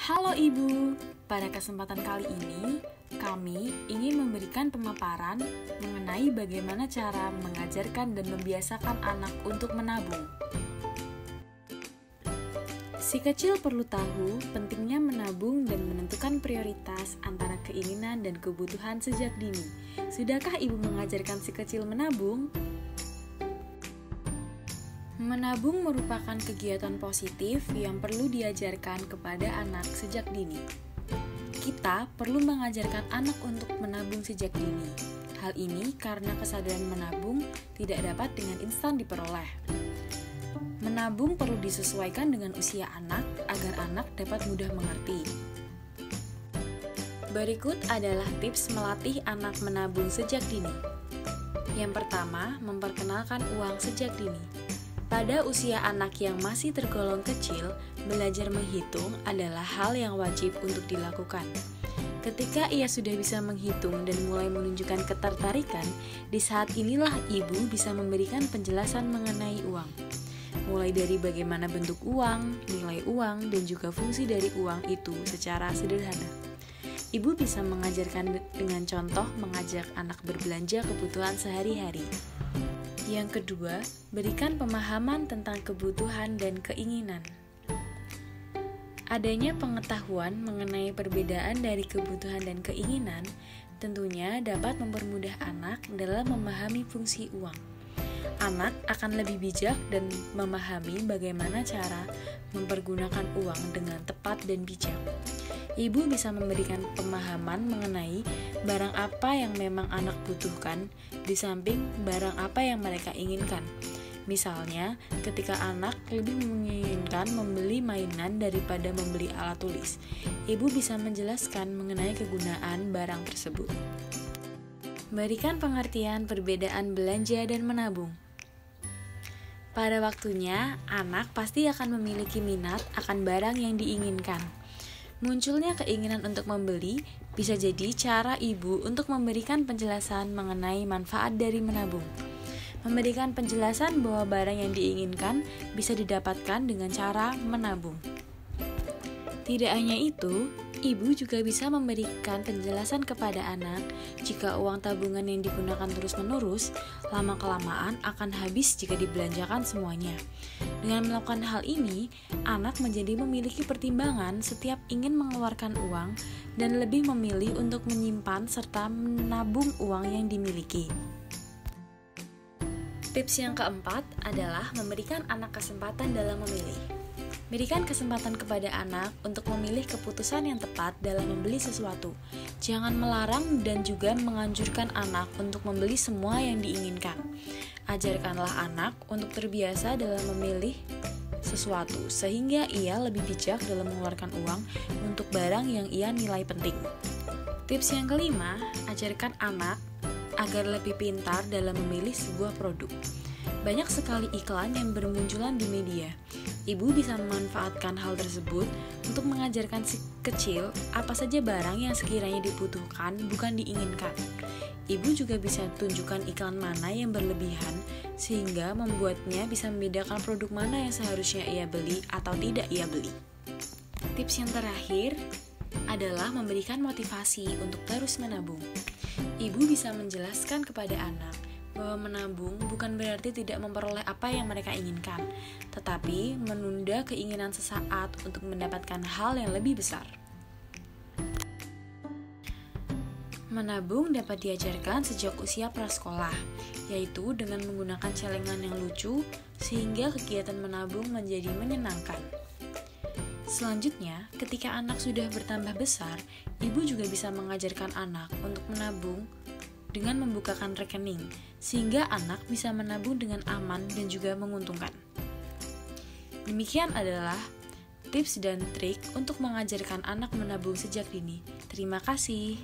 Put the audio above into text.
Halo Ibu, pada kesempatan kali ini kami ingin memberikan pemaparan mengenai bagaimana cara mengajarkan dan membiasakan anak untuk menabung. Si kecil perlu tahu pentingnya menabung dan menentukan prioritas antara keinginan dan kebutuhan sejak dini. Sudahkah Ibu mengajarkan si kecil menabung? Menabung merupakan kegiatan positif yang perlu diajarkan kepada anak sejak dini. Kita perlu mengajarkan anak untuk menabung sejak dini. Hal ini karena kesadaran menabung tidak dapat dengan instan diperoleh. Menabung perlu disesuaikan dengan usia anak agar anak dapat mudah mengerti. Berikut adalah tips melatih anak menabung sejak dini. Yang pertama, memperkenalkan uang sejak dini. Pada usia anak yang masih tergolong kecil, belajar menghitung adalah hal yang wajib untuk dilakukan. Ketika ia sudah bisa menghitung dan mulai menunjukkan ketertarikan, di saat inilah ibu bisa memberikan penjelasan mengenai uang. Mulai dari bagaimana bentuk uang, nilai uang, dan juga fungsi dari uang itu secara sederhana. Ibu bisa mengajarkan dengan contoh mengajak anak berbelanja kebutuhan sehari-hari. Yang kedua, berikan pemahaman tentang kebutuhan dan keinginan. Adanya pengetahuan mengenai perbedaan dari kebutuhan dan keinginan tentunya dapat mempermudah anak dalam memahami fungsi uang. Anak akan lebih bijak dan memahami bagaimana cara mempergunakan uang dengan tepat dan bijak. Ibu bisa memberikan pemahaman mengenai barang apa yang memang anak butuhkan, di samping barang apa yang mereka inginkan. Misalnya, ketika anak lebih menginginkan membeli mainan daripada membeli alat tulis, ibu bisa menjelaskan mengenai kegunaan barang tersebut. Berikan pengertian perbedaan belanja dan menabung. Pada waktunya, anak pasti akan memiliki minat akan barang yang diinginkan. Munculnya keinginan untuk membeli bisa jadi cara ibu untuk memberikan penjelasan mengenai manfaat dari menabung. Memberikan penjelasan bahwa barang yang diinginkan bisa didapatkan dengan cara menabung. Tidak hanya itu, ibu juga bisa memberikan penjelasan kepada anak jika uang tabungan yang digunakan terus-menerus, lama-kelamaan akan habis jika dibelanjakan semuanya. Dengan melakukan hal ini, anak menjadi memiliki pertimbangan setiap ingin mengeluarkan uang dan lebih memilih untuk menyimpan serta menabung uang yang dimiliki. Tips yang keempat adalah memberikan anak kesempatan dalam memilih. Berikan kesempatan kepada anak untuk memilih keputusan yang tepat dalam membeli sesuatu. Jangan melarang dan juga menganjurkan anak untuk membeli semua yang diinginkan. Ajarkanlah anak untuk terbiasa dalam memilih sesuatu, sehingga ia lebih bijak dalam mengeluarkan uang untuk barang yang ia nilai penting. Tips yang kelima, ajarkan anak agar lebih pintar dalam memilih sebuah produk. Banyak sekali iklan yang bermunculan di media. Ibu bisa memanfaatkan hal tersebut untuk mengajarkan si kecil apa saja barang yang sekiranya dibutuhkan, bukan diinginkan. Ibu juga bisa tunjukkan iklan mana yang berlebihan, sehingga membuatnya bisa membedakan produk mana yang seharusnya ia beli atau tidak ia beli. Tips yang terakhir adalah memberikan motivasi untuk terus menabung. Ibu bisa menjelaskan kepada anak bahwa menabung bukan berarti tidak memperoleh apa yang mereka inginkan, tetapi menunda keinginan sesaat untuk mendapatkan hal yang lebih besar. Menabung dapat diajarkan sejak usia prasekolah, yaitu dengan menggunakan celengan yang lucu, sehingga kegiatan menabung menjadi menyenangkan. Selanjutnya, ketika anak sudah bertambah besar, ibu juga bisa mengajarkan anak untuk menabung dengan membukakan rekening, sehingga anak bisa menabung dengan aman dan juga menguntungkan. Demikian adalah tips dan trik untuk mengajarkan anak menabung sejak dini. Terima kasih.